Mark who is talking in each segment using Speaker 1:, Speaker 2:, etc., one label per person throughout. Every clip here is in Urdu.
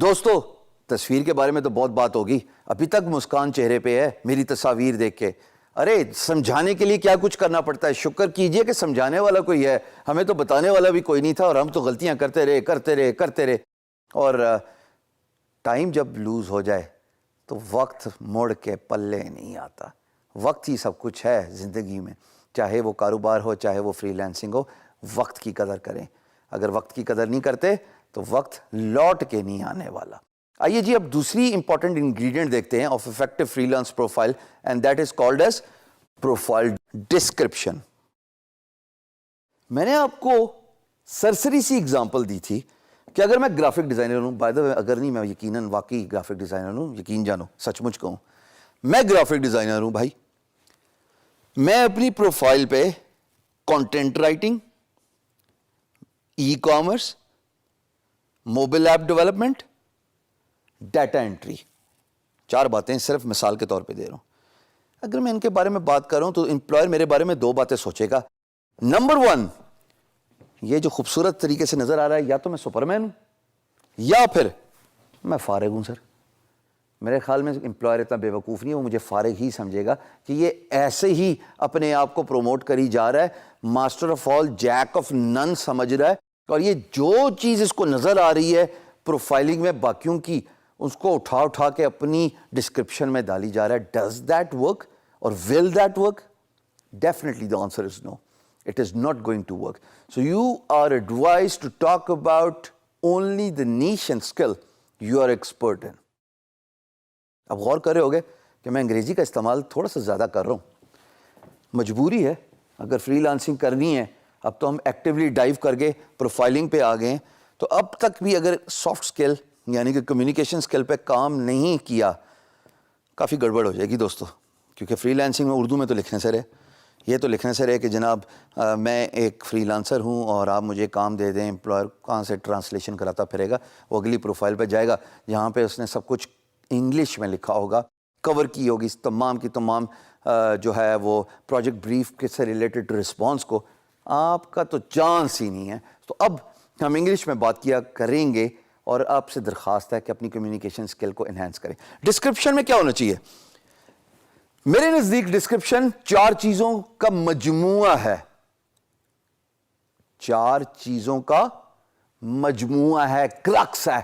Speaker 1: دوستو تصویر کے بارے میں تو بہت بات ہوگی, ابھی تک مسکان چہرے پہ ہے میری تصاویر دیکھ کے. ارے سمجھانے کے لیے کیا کچھ کرنا پڑتا ہے, شکر کیجئے کہ سمجھانے والا کوئی ہے, ہمیں تو بتانے والا بھی کوئی نہیں تھا اور ہم تو غلطیاں کرتے رہے. اور ٹائم جب لوز ہو جائے تو وقت مڑ کے پلے نہیں آتا. وقت ہی سب کچھ ہے زندگی میں, چاہے وہ کاروبار ہو چاہے وہ فری لانسنگ ہو. وقت کی قدر کریں, اگر وقت کی قدر نہیں کرتے تو وقت لوٹ کے نہیں آنے والا. آئیے جی اب دوسری امپورٹنٹ انگریڈینٹ دیکھتے ہیں of effective free lance profile, and that is called as profile description. میں نے آپ کو سرسری سی اگزامپل دی تھی کہ اگر میں گرافک ڈیزائنر ہوں, بائی دا وے اگر نہیں میں یقیناً واقعی گرافک ڈیزائنر ہوں, یقین جانو سچ مچ کہوں میں گرافک ڈیزائنر ہوں بھائی. میں اپنی پروفائل پہ content writing, e commerce, mobile app development, data entry, 4 باتیں صرف مثال کے طور پہ دے رہا ہوں. اگر میں ان کے بارے میں بات کر رہا ہوں تو امپلائر میرے بارے میں 2 باتیں سوچے گا. نمبر 1, یہ جو خوبصورت طریقے سے نظر آ رہا ہے یا تو میں سپرمین ہوں یا پھر میں فارغ ہوں. سر میرے خیال میں امپلائر اتنا بے وقوف نہیں ہے, وہ مجھے فارغ ہی سمجھے گا کہ یہ ایسے ہی اپنے آپ کو پروموٹ کری جا رہا ہے, master of all Jack of none سمجھ رہا ہے, اور یہ جو چیز اس کو نظر آ رہی ہے پروفائلنگ میں باقیوں کی, اس کو اٹھا کے اپنی ڈسکرپشن میں ڈالی جا رہا ہے. ڈز دیٹ ورک اور will that work? Definitely the answer is no. It is not going to work. So you are advised to talk about only the niche and skill you are expert in. اب غور کر رہے ہوگے کہ میں انگریزی کا استعمال تھوڑا سا زیادہ کر رہا ہوں, مجبوری ہے. اگر فری لانسنگ کرنی ہے, اب تو ہم ایکٹیولی ڈائیو کر کے پروفائلنگ پہ آ گئے ہیں, تو اب تک بھی اگر سافٹ اسکل یعنی کہ کمیونیکیشن اسکل پہ کام نہیں کیا, کافی گڑبڑ ہو جائے گی دوستو. کیونکہ فری لانسنگ میں اردو میں تو لکھنے سے رہے, یہ تو لکھنے سے رہے کہ جناب میں ایک فری لانسر ہوں اور آپ مجھے کام دے دیں. امپلائر کہاں سے ٹرانسلیشن کراتا پھرے گا, وہ اگلی پروفائل پہ جائے گا جہاں پہ اس نے سب کچھ انگلش میں لکھا ہوگا, کور کی ہوگی تمام کی تمام جو ہے وہ پروجیکٹ بریف کے سے ریلیٹڈ رسپانس کو. آپ کا تو چانس ہی نہیں ہے. تو اب ہم انگلش میں بات کیا کریں گے اور آپ سے درخواست ہے کہ اپنی کمیونیکیشن اسکل کو انہینس کریں. ڈسکرپشن میں کیا ہونا چاہیے؟ میرے نزدیک ڈسکرپشن 4 چیزوں کا مجموعہ ہے. 4 چیزوں کا مجموعہ ہے, کرکس ہے,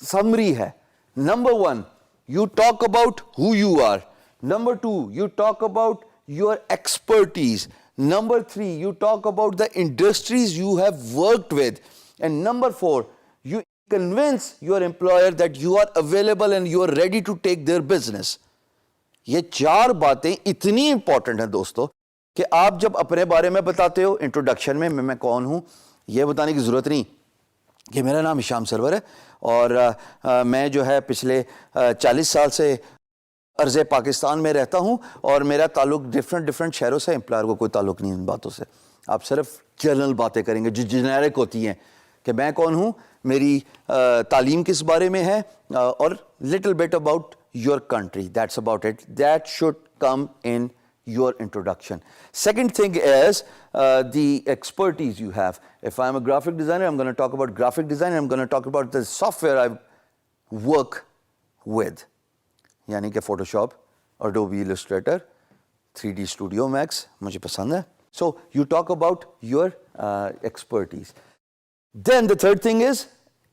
Speaker 1: سمری ہے. Number 1, you talk about who you are. Number 2, you talk about your expertise. Number 3, you talk about the industries you have worked with. And number 4, you convince your employer that you are available and you are ready to take their business. یہ 4 باتیں اتنی امپورٹنٹ ہیں دوستو کہ آپ جب اپنے بارے میں بتاتے ہو انٹروڈکشن میں کون ہوں, یہ بتانے کی ضرورت نہیں کہ میرا نام ہشام سرور ہے اور میں جو ہے پچھلے 40 سال سے ارض پاکستان میں رہتا ہوں اور میرا تعلق ڈفرینٹ شہروں سے. امپلائر کو کوئی تعلق نہیں ان باتوں سے. آپ صرف جنرل باتیں کریں گے جو جنیرک ہوتی ہیں کہ میں کون ہوں, میری تعلیم کس بارے میں ہے, اور little bit about your country. That's about it. That should come in your introduction. Second thing is the expertise you have. If I'm a graphic designer, I'm going to talk about graphic design. I'm going to talk about the software I work with. یعنی کہ Photoshop, Adobe Illustrator, 3D Studio Max مجھے پسند ہے. So you talk about your expertise. Then the third thing is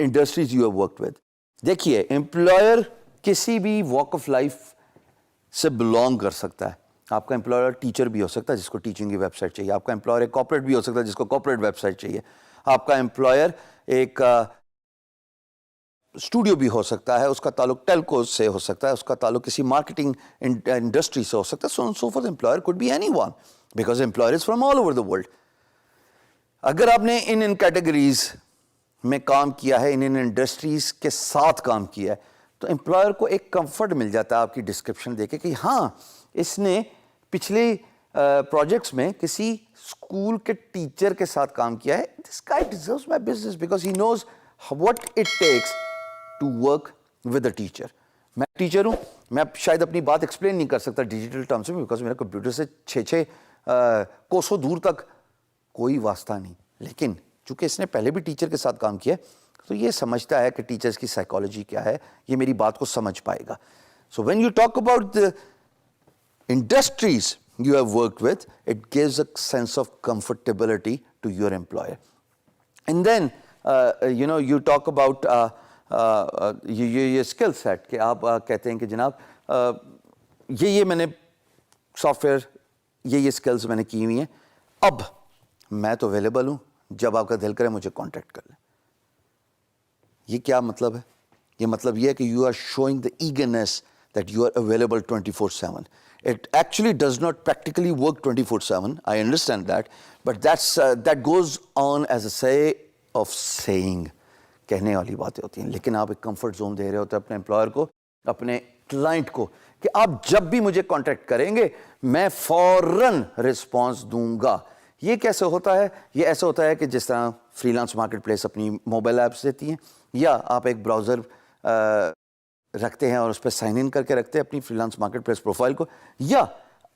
Speaker 1: industries you have worked with. دیکھیے employer کسی بھی واک آف لائف سے بلانگ کر سکتا ہے. آپ کا امپلائر ٹیچر بھی ہو سکتا ہے جس کو ٹیچنگ کی ویب سائٹ چاہیے. آپ کا امپلائر ایک کارپوریٹ بھی ہو سکتا ہے جس کو کارپوریٹ ویب سائٹ چاہیے. آپ کا امپلائر ایک اسٹوڈیو بھی ہو سکتا ہے, اس کا تعلق ٹیلکوز سے ہو سکتا ہے, اس کا تعلق کسی مارکیٹنگ انڈسٹری سے ہو سکتا ہے. So and so forth. Employer could be anyone because employer is from all over the world. اگر آپ نے ان کیٹیگریز میں کام کیا ہے, ان انڈسٹریز کے ساتھ کام کیا ہے, تو امپلائر کو ایک کمفرٹ مل جاتا ہے آپ کی ڈسکرپشن دے کے کہ ہاں اس نے پچھلے پروجیکٹس میں کسی اسکول کے ٹیچر کے ساتھ کام کیا ہے. دس guy deserves my business because he knows what it takes to work with a teacher. میں ٹیچر ہوں, میں شاید اپنی بات ایکسپلین نہیں کر سکتا ڈیجیٹل ٹرمس میں بیکاز میرا کمپیوٹر سے 6 کوسوں دور تک کوئی واسطہ نہیں, لیکن چونکہ اس نے پہلے بھی ٹیچر کے ساتھ کام کیا ہے تو یہ سمجھتا ہے کہ ٹیچرس کی سائیکالوجی کیا ہے, یہ میری بات کو سمجھ پائے گا. So when you talk about the industries you have worked with, it gives a sense of comfortability to your employer. And then, you talk about your skill set, کہ آپ کہتے ہیں کہ جناب یہ میں نے سافٹ ویئر یہ اسکلز میں نے کی ہوئی ہیں, اب میں تو اویلیبل ہوں, جب آپ کا دل کرے مجھے کانٹیکٹ کر لیں. یہ کیا مطلب ہے؟ یہ مطلب یہ ہے کہ you are showing the eagerness that you are available 24/7. It actually does not practically work 24/7. I understand that, but that goes on as a say of saying. کہنے والی باتیں ہوتی ہیں, لیکن آپ ایک کمفرٹ زون دے رہے ہوتے ہیں اپنے امپلائر کو, اپنے کلائنٹ کو, کہ آپ جب بھی مجھے کانٹیکٹ کریں گے میں فوراً رسپانس دوں گا. یہ کیسے ہوتا ہے؟ یہ ایسا ہوتا ہے کہ جس طرح فری لانس مارکیٹ پلیس اپنی موبائل ایپس دیتی ہیں, یا آپ ایک براؤزر رکھتے ہیں اور اس پہ سائن ان کر کے رکھتے ہیں اپنی freelance marketplace profile کو, یا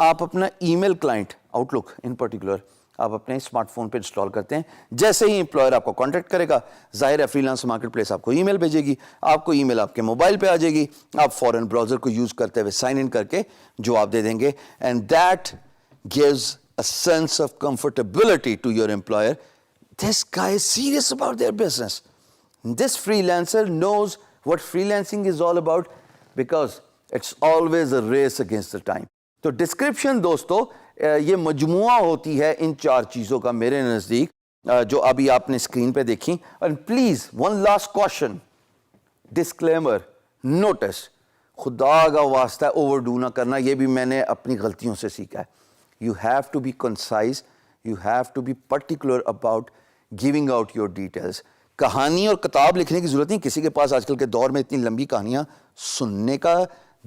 Speaker 1: آپ اپنا email client Outlook in particular آپ اپنے اسمارٹ فون پہ انسٹال کرتے ہیں. جیسے ہی امپلائر آپ کو کانٹیکٹ کرے گا, ظاہر ہے فری لانس مارکیٹ پلیس آپ کو ای میل بھیجے گی, آپ کو ای میل آپ کے موبائل پہ آ جائے گی, آپ فوراً براؤزر کو یوز کرتے ہوئے سائن ان کر کے جواب دے دیں گے. And that gives a sense of comfortability to your employer. This guy is serious about their business. This freelancer knows what freelancing is all about, because it's always a race against the time. تو ڈسکرپشن دوستو یہ مجموعہ ہوتی ہے ان چار چیزوں کا میرے نزدیک, جو ابھی آپ نے اسکرین پہ دیکھی. اور please one last question, disclaimer, notice, خدا کا واسطہ اوور ڈو نہ کرنا, یہ بھی میں نے اپنی غلطیوں سے سیکھا ہے. You have to be concise, you have to be particular about giving out your details. کہانی اور کتاب لکھنے کی ضرورت نہیں, کسی کے پاس آج کل کے دور میں اتنی لمبی کہانیاں سننے کا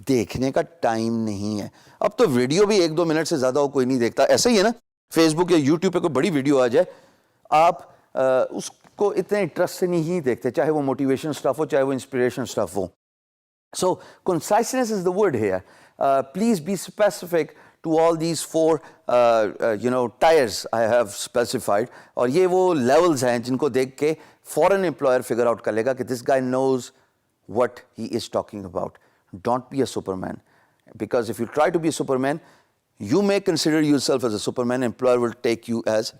Speaker 1: دیکھنے کا ٹائم نہیں ہے. اب تو ویڈیو بھی 1-2 منٹ سے زیادہ کوئی نہیں دیکھتا. ایسا ہی ہے نا, فیس بک یا یوٹیوب پہ کوئی بڑی ویڈیو آ جائے, آپ اس کو اتنے انٹرسٹ سے نہیں دیکھتے, چاہے وہ موٹیویشن اسٹف ہو, چاہے وہ انسپریشن اسٹف ہو. So conciseness is the word here. Please be specific to all these 4 tiers I have specified. اور یہ وہ levels ہیں جن کو دیکھ کے فوراً employer figure out کر لے گا کہ this guy knows what he is talking about. Don't be a superman, because if you try to be a superman, you may consider yourself as a superman, employer will take you as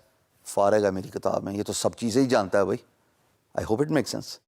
Speaker 1: فارغ ہے میری کتاب میں, یہ تو سب چیزیں ہی جانتا ہے بھائی. I hope it makes sense.